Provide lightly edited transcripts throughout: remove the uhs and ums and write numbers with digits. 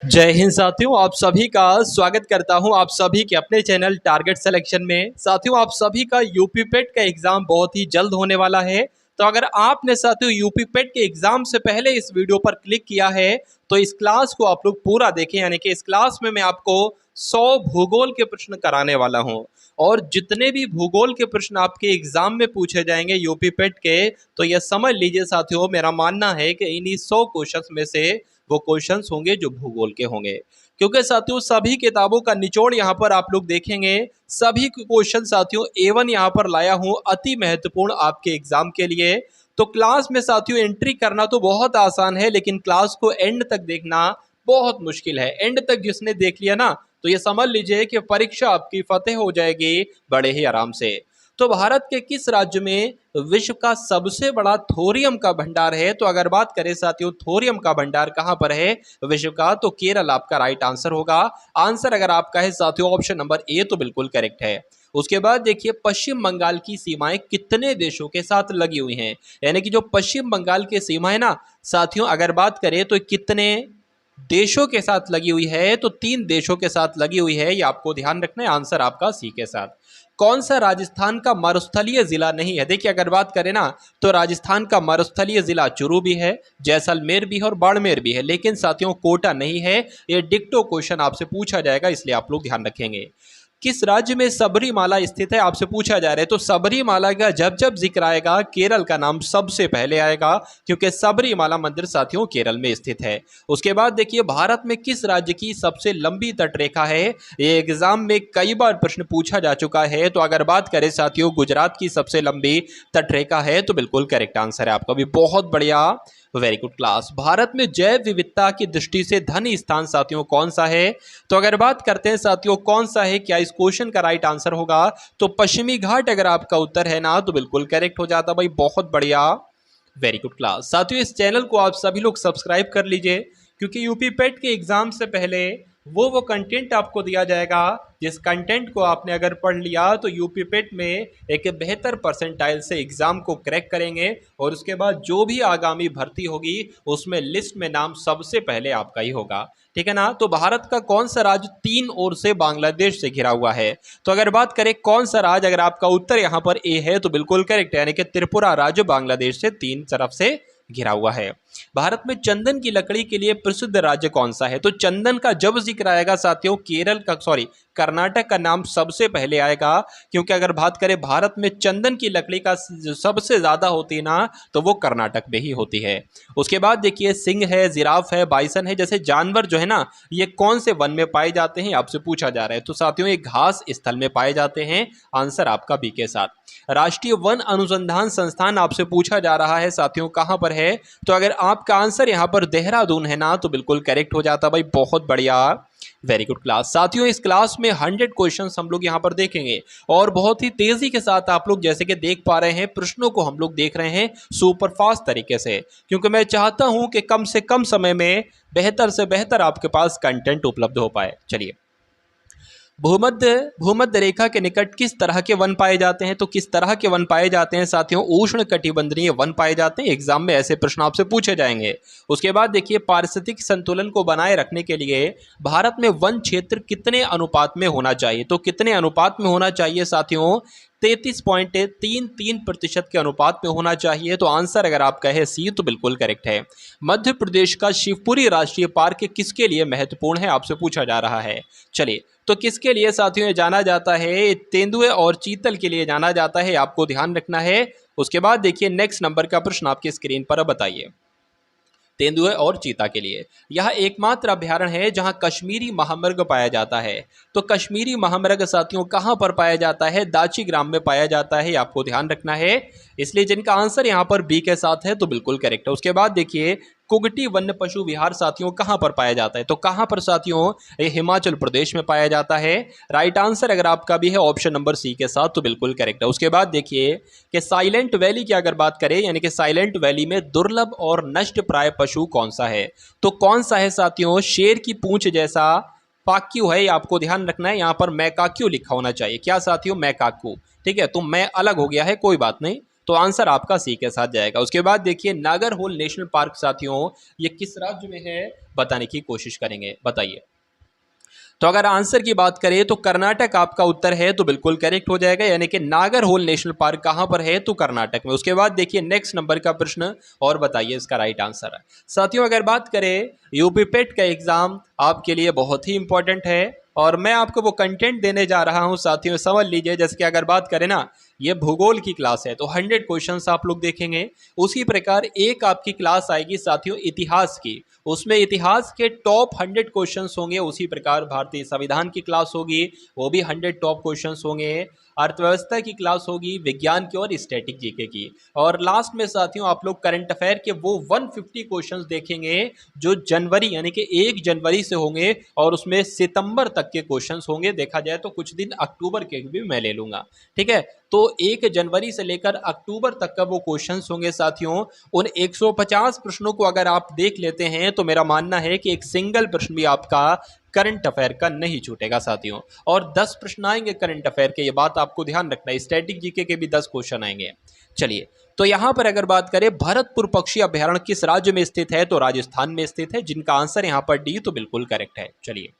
जय हिंद साथियों, आप सभी का स्वागत करता हूं आप सभी के अपने चैनल टारगेट सिलेक्शन में। साथियों, आप सभी का यूपी पेट का एग्जाम बहुत ही जल्द होने वाला है। तो अगर आपने साथियों यूपी पेट के एग्जाम से पहले इस वीडियो पर क्लिक किया है तो इस क्लास को आप लोग पूरा देखें। यानी कि इस क्लास में मैं आपको 100 भूगोल के प्रश्न कराने वाला हूं और जितने भी भूगोल के प्रश्न आपके एग्जाम में पूछे जाएंगे यूपी पेट के, तो यह समझ लीजिए साथियों, मेरा मानना है कि इन्हीं 100 क्वेश्चंस में से वो क्वेश्चंस होंगे जो भूगोल के होंगे। क्योंकि साथियों सभी किताबों का निचोड़ यहाँ पर आप लोग देखेंगे। सभी क्वेश्चन साथियों एवन यहाँ पर लाया हूँ अति महत्वपूर्ण आपके एग्जाम के लिए। तो क्लास में साथियों एंट्री करना तो बहुत आसान है, लेकिन क्लास को एंड तक देखना बहुत मुश्किल है। एंड तक जिसने देख लिया ना, तो ये समझ लीजिए कि परीक्षा आपकी फतेह हो जाएगी बड़े ही आराम से। तो भारत के किस राज्य में विश्व का सबसे बड़ा थोरियम का भंडार है? तो अगर बात करें साथियों थोरियम का भंडार कहां पर है विश्व का, तो केरल आपका राइट आंसर होगा। आंसर अगर आपका है साथियों ऑप्शन नंबर ए, तो बिल्कुल करेक्ट है। उसके बाद देखिए पश्चिम बंगाल की सीमाएं कितने देशों के साथ लगी हुई हैं? यानी कि जो पश्चिम बंगाल की सीमा है ना साथियों, अगर बात करें तो कितने देशों के साथ लगी हुई है? तो 3 देशों के साथ लगी हुई है, ये आपको ध्यान रखना है। आंसर आपका सी के साथ। कौन सा राजस्थान का मरुस्थलीय जिला नहीं है? देखिए अगर बात करें ना तो राजस्थान का मरुस्थलीय जिला चुरू भी है, जैसलमेर भी है और बाड़मेर भी है, लेकिन साथियों कोटा नहीं है। ये डिक्टो क्वेश्चन आपसे पूछा जाएगा, इसलिए आप लोग ध्यान रखेंगे। किस राज्य में सबरीमाला स्थित है? आपसे पूछा जा रहा है। तो सबरीमाला का जब जब जिक्र आएगा केरल का नाम सबसे पहले आएगा, क्योंकि सबरीमाला मंदिर साथियों केरल में स्थित है। उसके बाद देखिए भारत में किस राज्य की सबसे लंबी तटरेखा है? ये एग्जाम में कई बार प्रश्न पूछा जा चुका है। तो अगर बात करें साथियों गुजरात की सबसे लंबी तटरेखा है, तो बिल्कुल करेक्ट आंसर है आपका भी। बहुत बढ़िया, वेरी गुड क्लास। भारत में जैव विविधता की दृष्टि से धनी स्थान साथियों कौन सा है? तो अगर बात करते हैं साथियों कौन सा है, क्या इस क्वेश्चन का राइट आंसर होगा? तो पश्चिमी घाट अगर आपका उत्तर है ना, तो बिल्कुल करेक्ट हो जाता भाई। बहुत बढ़िया, वेरी गुड क्लास। साथियों इस चैनल को आप सभी लोग सब्सक्राइब कर लीजिए, क्योंकि यूपी पेट के एग्जाम से पहले वो कंटेंट आपको दिया जाएगा जिस कंटेंट को आपने अगर पढ़ लिया तो यूपी पेट में एक बेहतर परसेंटाइल से एग्जाम को क्रैक करेंगे, और उसके बाद जो भी आगामी भर्ती होगी उसमें लिस्ट में नाम सबसे पहले आपका ही होगा। ठीक है ना? तो भारत का कौन सा राज्य 3 ओर से बांग्लादेश से घिरा हुआ है? तो अगर बात करें कौन सा राज्य, अगर आपका उत्तर यहाँ पर ए है तो बिल्कुल करेक्ट है, यानी कि त्रिपुरा राज्य बांग्लादेश से 3 तरफ से घिरा हुआ है। भारत में चंदन की लकड़ी के लिए प्रसिद्ध राज्य कौन सा है? तो चंदन का जब जिक्र आएगा साथियों केरल का कर्नाटक का नाम सबसे पहले आएगा, क्योंकि अगर बात करें भारत में चंदन की लकड़ी का सबसे ज्यादा होती है ना, तो वो कर्नाटक में ही होती है। उसके बाद देखिए सिंह है, जिराफ है, बाइसन है, जैसे जानवर जो है ना ये कौन से वन में पाए जाते हैं आपसे पूछा जा रहा है। तो साथियों ये घास स्थल में पाए जाते हैं। आंसर आपका बी के साथ। राष्ट्रीय वन अनुसंधान संस्थान आपसे पूछा जा रहा है साथियों कहां पर है? तो अगर आपका आंसर यहां पर देहरादून है ना, तो बिल्कुल करेक्ट हो जाता भाई। बहुत बढ़िया, वेरी गुड क्लास। साथियों इस क्लास में 100 क्वेश्चंस हम लोग यहां पर देखेंगे, और बहुत ही तेजी के साथ आप लोग जैसे कि देख पा रहे हैं प्रश्नों को हम लोग देख रहे हैं सुपर फास्ट तरीके से, क्योंकि मैं चाहता हूं कि कम से कम समय में बेहतर से बेहतर आपके पास कंटेंट उपलब्ध हो पाए। चलिए, भूमध्य भूमध्य रेखा के निकट किस तरह के वन पाए जाते हैं? तो किस तरह के वन पाए जाते हैं साथियों? उष्ण कटिबंधीय वन पाए जाते हैं। एग्जाम में ऐसे प्रश्न आपसे पूछे जाएंगे। उसके बाद देखिए पारिस्थितिक संतुलन को बनाए रखने के लिए भारत में वन क्षेत्र कितने अनुपात में होना चाहिए? तो कितने अनुपात में होना चाहिए साथियों? 33.33% के अनुपात में होना चाहिए। तो आंसर अगर आपका है सी, तो बिल्कुल करेक्ट है। मध्य प्रदेश का शिवपुरी राष्ट्रीय पार्क किसके लिए महत्वपूर्ण है आपसे पूछा जा रहा है। चलिए, तो किसके लिए साथियों ये जाना जाता है? तेंदुए और चीतल के लिए जाना जाता है, आपको ध्यान रखना है। उसके बाद देखिए नेक्स्ट नंबर का प्रश्न आपकी स्क्रीन पर बताइए। तेंदुए और चीता के लिए यह एकमात्र अभ्यारण्य है जहां कश्मीरी महामृग पाया जाता है। तो कश्मीरी महामृग साथियों कहां पर पाया जाता है? दाची ग्राम में पाया जाता है, आपको ध्यान रखना है। इसलिए जिनका आंसर यहां पर बी के साथ है तो बिल्कुल करेक्ट है। उसके बाद देखिए कुगटी वन्य पशु विहार साथियों कहां पर पाया जाता है? तो कहां पर साथियों? ये हिमाचल प्रदेश में पाया जाता है। राइट आंसर अगर आपका भी है ऑप्शन नंबर सी के साथ, तो बिल्कुल करेक्ट है। उसके बाद देखिए कि साइलेंट वैली की अगर बात करें, यानी कि साइलेंट वैली में दुर्लभ और नष्ट प्राय पशु कौन सा है? तो कौन सा है साथियों? शेर की पूंछ जैसा पाक्यू है, आपको ध्यान रखना है। यहाँ पर मैकाक्यू लिखा होना चाहिए। क्या साथियों? मैकाक्यू। ठीक है, तो मैं अलग हो गया है, कोई बात नहीं। तो आंसर आपका सी के साथ जाएगा। उसके बाद देखिए नागरहोल नेशनल पार्क साथियों ये किस राज्य में है बताने की कोशिश करेंगे, बताइए। तो अगर आंसर की बात करें तो कर्नाटक आपका उत्तर है, तो बिल्कुल करेक्ट हो जाएगा, यानी कि नागरहोल नेशनल पार्क कहां पर है, तो कर्नाटक में। उसके बाद देखिए नेक्स्ट नंबर का प्रश्न और बताइए इसका राइट आंसर है। साथियों अगर बात करें यूपी पेट का एग्जाम आपके लिए बहुत ही इंपॉर्टेंट है और मैं आपको वो कंटेंट देने जा रहा हूं साथियों, समझ लीजिए। जैसे कि अगर बात करें ना ये भूगोल की क्लास है तो 100 क्वेश्चंस आप लोग देखेंगे, उसी प्रकार एक आपकी क्लास आएगी साथियों इतिहास की, उसमें इतिहास के टॉप 100 क्वेश्चंस होंगे। उसी प्रकार भारतीय संविधान की क्लास होगी, वो भी 100 टॉप क्वेश्चंस होंगे। अर्थव्यवस्था की क्लास होगी, विज्ञान की और स्टैटिक जीके की, और लास्ट में साथियों आप लोग करंट अफेयर के वो 150 क्वेश्चंस देखेंगे जो जनवरी यानी कि 1 जनवरी से होंगे और उसमें सितंबर तक के क्वेश्चंस होंगे। देखा जाए तो कुछ दिन अक्टूबर के भी मैं ले लूंगा, ठीक है। तो 1 जनवरी से लेकर अक्टूबर तक का वो क्वेश्चंस होंगे साथियों। उन 150 प्रश्नों को अगर आप देख लेते हैं तो मेरा मानना है कि एक सिंगल प्रश्न भी आपका करंट अफेयर का नहीं छूटेगा साथियों। और 10 प्रश्न आएंगे करंट अफेयर के, ये बात आपको ध्यान रखना है। स्टैटिक जीके के भी 10 क्वेश्चन आएंगे। चलिए तो यहां पर अगर बात करें भरतपुर पक्षी अभ्यारण्य किस राज्य में स्थित है, तो राजस्थान में स्थित है, जिनका आंसर यहां पर डी तो बिल्कुल करेक्ट है। चलिए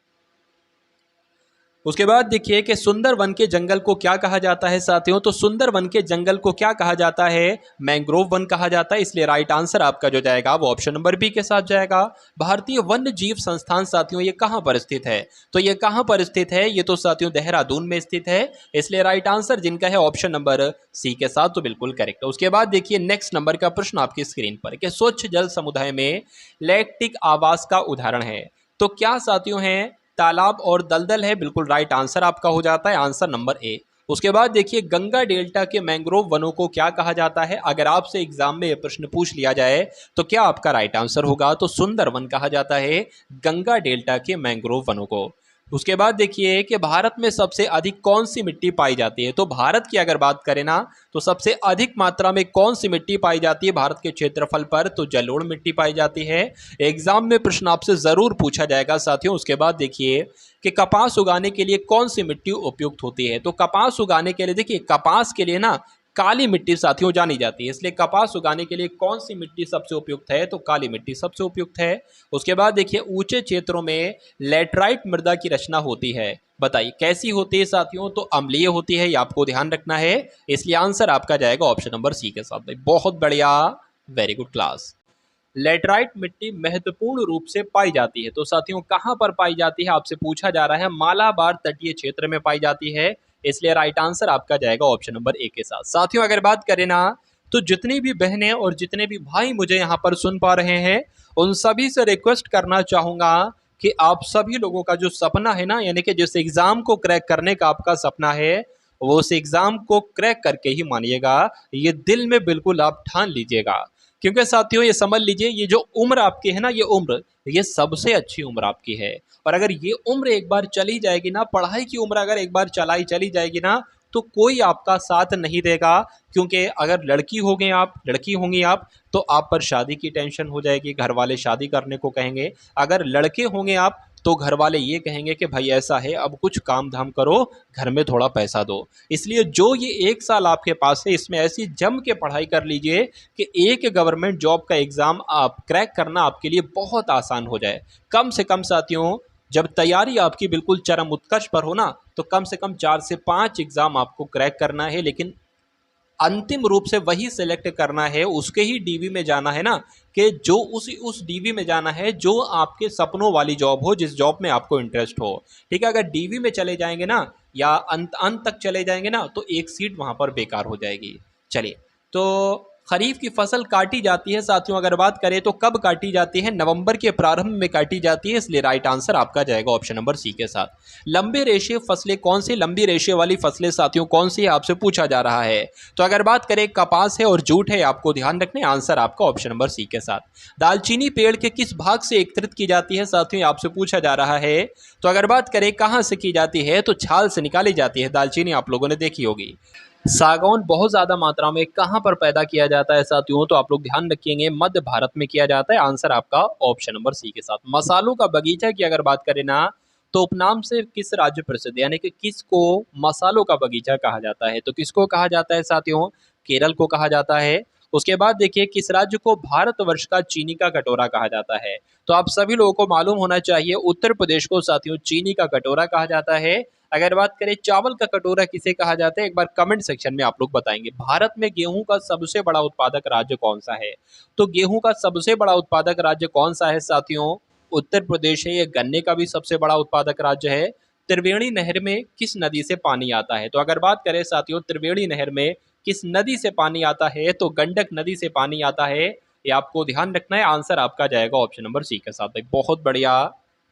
उसके बाद देखिए कि सुंदर वन के जंगल को क्या कहा जाता है साथियों, तो सुंदर वन के जंगल को क्या कहा जाता है, मैंग्रोव वन कहा जाता है। इसलिए राइट आंसर आपका जो जाएगा वो ऑप्शन नंबर बी के साथ जाएगा। भारतीय वन्य जीव संस्थान साथियों ये कहां पर स्थित है, तो ये कहां पर स्थित है, ये तो साथियों देहरादून में स्थित है। इसलिए राइट आंसर जिनका है ऑप्शन नंबर सी के साथ तो बिल्कुल करेक्ट है। उसके बाद देखिए नेक्स्ट नंबर का प्रश्न आपकी स्क्रीन पर कि स्वच्छ जल समुदाय में लैक्टिक आवास का उदाहरण है, तो क्या साथियों है, तालाब और दलदल है, बिल्कुल राइट आंसर आपका हो जाता है आंसर नंबर ए। उसके बाद देखिए गंगा डेल्टा के मैंग्रोव वनों को क्या कहा जाता है, अगर आपसे एग्जाम में यह प्रश्न पूछ लिया जाए तो क्या आपका राइट आंसर होगा, तो सुंदर वन कहा जाता है गंगा डेल्टा के मैंग्रोव वनों को। उसके बाद देखिए कि भारत में सबसे अधिक कौन सी मिट्टी पाई जाती है, तो भारत की अगर बात करें ना तो सबसे अधिक मात्रा में कौन सी मिट्टी पाई जाती है भारत के क्षेत्रफल पर, तो जलोढ़ मिट्टी पाई जाती है। एग्जाम में प्रश्न आपसे जरूर पूछा जाएगा साथियों। उसके बाद देखिए कि कपास उगाने के लिए कौन सी मिट्टी उपयुक्त होती है, तो कपास उगाने के लिए देखिए कपास के लिए ना काली मिट्टी साथियों जानी जाती है, इसलिए कपास उगाने के लिए कौन सी मिट्टी सबसे उपयुक्त है, तो काली मिट्टी सबसे उपयुक्त है। उसके बाद देखिए ऊंचे क्षेत्रों में लेटराइट मृदा की रचना होती है, बताइए कैसी होती है साथियों, तो अम्लीय होती है, ये आपको ध्यान रखना है। इसलिए आंसर आपका जाएगा ऑप्शन नंबर सी के साथ। भाई बहुत बढ़िया, वेरी गुड क्लास। लेटराइट मिट्टी महत्वपूर्ण रूप से पाई जाती है, तो साथियों कहां पर पाई जाती है आपसे पूछा जा रहा है, मालाबार तटीय क्षेत्र में पाई जाती है। इसलिए राइट आंसर आपका जाएगा ऑप्शन नंबर ए के साथ। साथियों अगर बात करें ना तो जितनी भी बहनें और जितने भी भाई मुझे यहाँ पर सुन पा रहे हैं उन सभी से रिक्वेस्ट करना चाहूंगा कि आप सभी लोगों का जो सपना है ना, यानी कि जिस एग्जाम को क्रैक करने का आपका सपना है वो उस एग्जाम को क्रैक करके ही मानिएगा, ये दिल में बिल्कुल आप ठान लीजिएगा। क्योंकि साथियों ये समझ लीजिए ये जो उम्र आपकी है ना, ये उम्र ये सबसे अच्छी उम्र आपकी है। और अगर ये उम्र एक बार चली जाएगी ना, पढ़ाई की उम्र अगर एक बार चली जाएगी ना, तो कोई आपका साथ नहीं देगा। क्योंकि अगर लड़की हो गए आप, लड़की होंगी आप, तो आप पर शादी की टेंशन हो जाएगी, घर वाले शादी करने को कहेंगे। अगर लड़के होंगे आप तो घर वाले ये कहेंगे कि भाई ऐसा है अब कुछ काम धाम करो, घर में थोड़ा पैसा दो। इसलिए जो ये 1 साल आपके पास है इसमें ऐसी जम के पढ़ाई कर लीजिए कि एक गवर्नमेंट जॉब का एग्जाम आप क्रैक करना आपके लिए बहुत आसान हो जाए। कम से कम साथियों जब तैयारी आपकी बिल्कुल चरम उत्कर्ष पर हो ना, तो कम से कम 4 से 5 एग्जाम आपको क्रैक करना है, लेकिन अंतिम रूप से वही सिलेक्ट करना है, उसके ही डीवी में जाना है ना, कि जो उस डीवी में जाना है जो आपके सपनों वाली जॉब हो, जिस जॉब में आपको इंटरेस्ट हो। ठीक है, अगर डीवी में चले जाएंगे ना या अंत तक चले जाएंगे ना तो एक सीट वहां पर बेकार हो जाएगी। चलिए तो खरीफ की फसल काटी जाती है साथियों, अगर बात करें तो कब काटी जाती है, नवंबर के प्रारंभ में काटी जाती है। इसलिए राइट आंसर आपका जाएगा ऑप्शन नंबर सी के साथ। लंबे रेशे फसलें कौन सी, लंबी रेशे वाली फसलें साथियों कौन सी आपसे पूछा जा रहा है, तो अगर बात करें कपास है और जूट है, आपको ध्यान रखने आंसर आपका ऑप्शन नंबर सी के साथ। दालचीनी पेड़ के किस भाग से एकत्रित की जाती है साथियों, आपसे पूछा जा रहा है। तो अगर बात करें कहां से की जाती है, तो छाल से निकाली जाती है दालचीनी, आप लोगों ने देखी होगी। सागौन बहुत ज्यादा मात्रा में कहां पर पैदा किया जाता है साथियों, तो आप लोग ध्यान रखिएंगे मध्य भारत में किया जाता है, आंसर आपका ऑप्शन नंबर सी के साथ। मसालों का बगीचा की अगर बात करें ना तो उपनाम से किस राज्य प्रसिद्ध, यानी कि किसको मसालों का बगीचा कहा जाता है, तो किसको कहा जाता है साथियों, केरल को कहा जाता है। उसके बाद देखिए किस राज्य को भारतवर्ष का चीनी का कटोरा कहा जाता है। तो आप सभी लोगों को मालूम होना चाहिए उत्तर प्रदेश को साथियों चीनी का कटोरा कहा जाता है। अगर बात करें चावल का कटोरा किसे कहा जाता है, एक बार कमेंट सेक्शन में आप लोग बताएंगे। भारत में गेहूं का सबसे बड़ा उत्पादक राज्य कौन सा है? तो गेहूं का सबसे बड़ा उत्पादक राज्य कौन सा है साथियों? उत्तर प्रदेश है। ये गन्ने का भी सबसे बड़ा उत्पादक राज्य है। त्रिवेणी नहर में किस नदी से पानी आता है? तो अगर बात करें साथियों त्रिवेणी नहर में किस नदी से पानी आता है, तो गंडक नदी से पानी आता है। ये आपको ध्यान रखना है। आंसर आपका जाएगा ऑप्शन नंबर सी के साथ। भाई बहुत बढ़िया,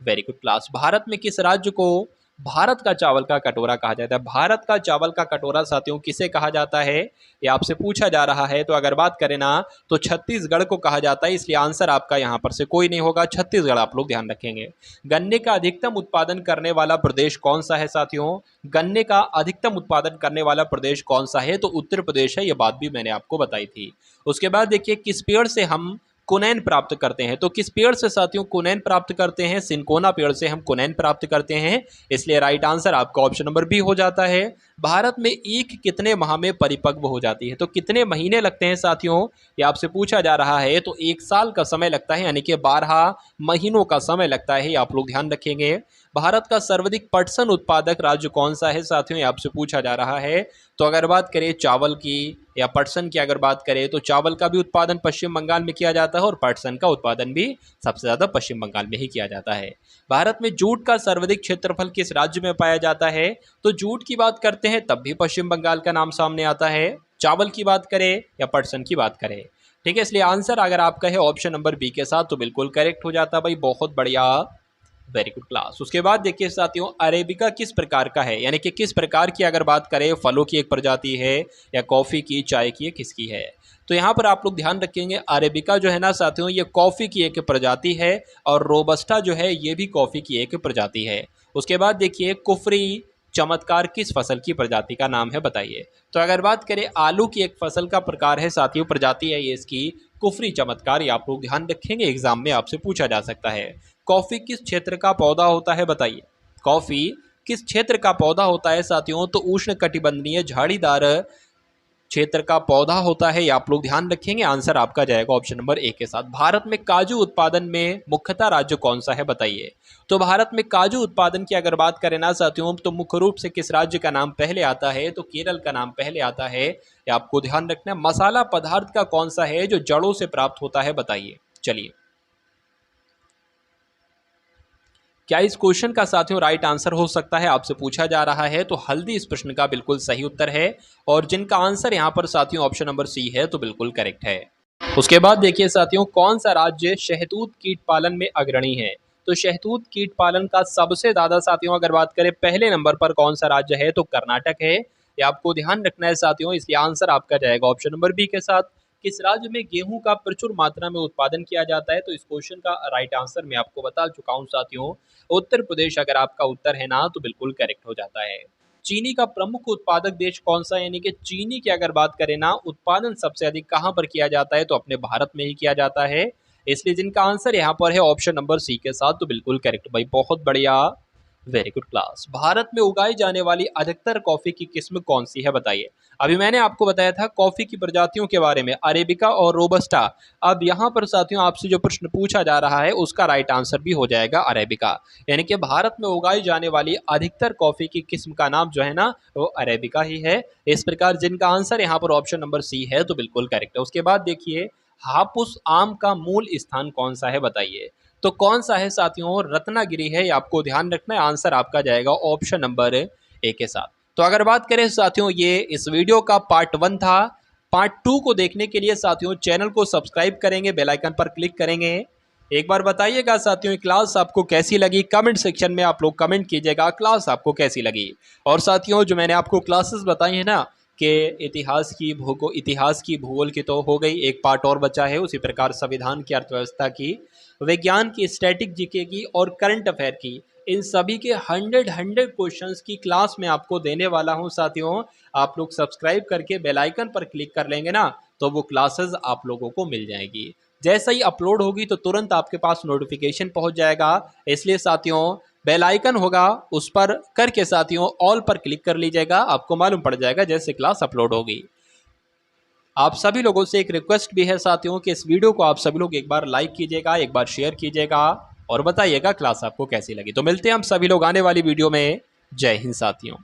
वेरी गुड क्लास। भारत में किस राज्य को भारत का चावल का कटोरा कहा जाता है? भारत का चावल का कटोरा साथियों किसे कहा जाता है, ये आपसे पूछा जा रहा है। तो अगर बात करें ना तो छत्तीसगढ़ को कहा जाता है, इसलिए आंसर आपका यहाँ पर से कोई नहीं होगा, छत्तीसगढ़ आप लोग ध्यान रखेंगे। गन्ने का अधिकतम उत्पादन करने वाला प्रदेश कौन सा है साथियों? गन्ने का अधिकतम उत्पादन करने वाला प्रदेश कौन सा है? तो उत्तर प्रदेश है। ये बात भी मैंने आपको बताई थी। उसके बाद देखिए किस पेड़ से हम कुनैन प्राप्त करते हैं? तो किस पेड़ से साथियों कुनैन प्राप्त करते हैं? सिनकोना पेड़ से हम कुनैन प्राप्त करते हैं, इसलिए राइट आंसर आपका ऑप्शन नंबर बी हो जाता है। भारत में ईख कितने माह में परिपक्व हो जाती है? तो कितने महीने लगते हैं साथियों, ये आपसे पूछा जा रहा है। तो 1 साल का समय लगता है, यानी कि 12 महीनों का समय लगता है, ये आप लोग ध्यान रखेंगे। भारत का सर्वाधिक पटसन उत्पादक राज्य कौन सा है साथियों, ये आपसे पूछा जा रहा है। तो अगर बात करें चावल की या पटसन की, अगर बात करें तो चावल का भी उत्पादन पश्चिम बंगाल में किया जाता है और पटसन का उत्पादन भी सबसे ज़्यादा पश्चिम बंगाल में ही किया जाता है। भारत में जूट का सर्वाधिक क्षेत्रफल किस राज्य में पाया जाता है? तो जूट की बात करते हैं तब भी पश्चिम बंगाल का नाम सामने आता है, चावल की बात करें या पटसन की बात करें। ठीक है, इसलिए आंसर अगर आपका है ऑप्शन नंबर बी के साथ तो बिल्कुल करेक्ट हो जाता है। भाई बहुत बढ़िया, वेरी गुड क्लास। उसके बाद देखिए साथियों अरेबिका किस प्रकार का है, यानी कि किस प्रकार की अगर बात करें फलों की एक प्रजाति है या कॉफ़ी की, चाय की, किसकी है? तो यहाँ पर आप लोग ध्यान रखेंगे अरेबिका जो है ना साथियों ये कॉफ़ी की एक प्रजाति है और रोबस्टा जो है ये भी कॉफ़ी की एक प्रजाति है। उसके बाद देखिए कुफरी चमत्कार किस फसल की प्रजाति का नाम है, बताइए। तो अगर बात करें आलू की एक फसल का प्रकार है साथियों, प्रजाति है ये इसकी कुफरी चमत्कार, ये आप लोग ध्यान रखेंगे, एग्जाम में आपसे पूछा जा सकता है। कॉफ़ी किस क्षेत्र का पौधा होता है, बताइए। कॉफ़ी किस क्षेत्र का पौधा होता है साथियों? तो उष्ण कटिबंधीय झाड़ीदार क्षेत्र का पौधा होता है, ये आप लोग ध्यान रखेंगे। आंसर आपका जाएगा ऑप्शन नंबर ए के साथ। भारत में काजू उत्पादन में मुख्यतः राज्य कौन सा है, बताइए। तो भारत में काजू उत्पादन की अगर बात करें ना साथियों तो मुख्य रूप से किस राज्य का नाम पहले आता है? तो केरल का नाम पहले आता है, ये आपको ध्यान रखना है। मसाला पदार्थ का कौन सा है जो जड़ों से प्राप्त होता है, बताइए। चलिए, क्या इस क्वेश्चन का साथियों राइट आंसर हो सकता है, आपसे पूछा जा रहा है। तो हल्दी इस प्रश्न का बिल्कुल सही उत्तर है और जिनका आंसर यहाँ पर साथियों ऑप्शन नंबर सी है तो बिल्कुल करेक्ट है। उसके बाद देखिए साथियों कौन सा राज्य शहतूत कीट पालन में अग्रणी है? तो शहतूत कीट पालन का सबसे ज्यादा साथियों अगर बात करें पहले नंबर पर कौन सा राज्य है? तो कर्नाटक है, ये आपको ध्यान रखना है साथियों, इसलिए आंसर आपका जाएगा ऑप्शन नंबर बी के साथ। किस राज्य में गेहूं का प्रचुर मात्रा में उत्पादन किया जाता है? तो इस क्वेश्चन का राइट आंसर मैं आपको बता चुका हूं साथियों, उत्तर प्रदेश अगर आपका उत्तर है ना तो बिल्कुल करेक्ट हो जाता है। चीनी का प्रमुख उत्पादक देश कौन सा है? यानी कि चीनी की अगर बात करें ना उत्पादन सबसे अधिक कहां पर किया जाता है? तो अपने भारत में ही किया जाता है, इसलिए जिनका आंसर यहाँ पर है ऑप्शन नंबर सी के साथ तो बिल्कुल करेक्ट। भाई बहुत बढ़िया, वेरी गुड क्लास। भारत में उगाई जाने वाली अधिकतर कॉफी की किस्म कौन सी है, बताइए। अभी मैंने आपको बताया था कॉफी की प्रजातियों के बारे में, अरेबिका और रोबस्टा। अब यहाँ पर साथियों आपसे जो प्रश्न पूछा जा रहा है उसका राइट आंसर भी हो जाएगा अरेबिका, यानी कि भारत में उगाई जाने वाली अधिकतर कॉफी की किस्म का नाम जो है ना वो अरेबिका ही है। इस प्रकार जिनका आंसर यहाँ पर ऑप्शन नंबर सी है तो बिल्कुल करेक्ट है। उसके बाद देखिए हापुस आम का मूल स्थान कौन सा है, बताइए। तो कौन सा है साथियों? रत्नागिरी है, ये आपको ध्यान रखना है। आंसर आपका जाएगा ऑप्शन नंबर ए के साथ। तो अगर बात करें साथियों ये इस वीडियो का पार्ट 1 था। पार्ट 2 को देखने के लिए साथियों चैनल को सब्सक्राइब करेंगे, बेल आइकन पर क्लिक करेंगे। एक बार बताइएगा साथियों ये क्लास आपको कैसी लगी, कमेंट सेक्शन में आप लोग कमेंट कीजिएगा क्लास आपको कैसी लगी। और साथियों जो मैंने आपको क्लासेस बताई है ना कि इतिहास की भूगोल की तो हो गई, एक पार्ट और बचा है, उसी प्रकार संविधान की, अर्थव्यवस्था की, विज्ञान की, स्टैटिक जीके की और करंट अफेयर की, इन सभी के 100 क्वेश्चंस की क्लास में आपको देने वाला हूं साथियों। आप लोग सब्सक्राइब करके बेल आइकन पर क्लिक कर लेंगे ना तो वो क्लासेस आप लोगों को मिल जाएगी। जैसे ही अपलोड होगी तो तुरंत आपके पास नोटिफिकेशन पहुंच जाएगा, इसलिए साथियों बेल आइकन होगा उस पर करके साथियों ऑल पर क्लिक कर लीजिएगा, आपको मालूम पड़ जाएगा जैसे क्लास अपलोड होगी। आप सभी लोगों से एक रिक्वेस्ट भी है साथियों कि इस वीडियो को आप सभी लोग एक बार लाइक कीजिएगा, एक बार शेयर कीजिएगा और बताइएगा क्लास आपको कैसी लगी। तो मिलते हैं हम सभी लोग आने वाली वीडियो में। जय हिंद साथियों।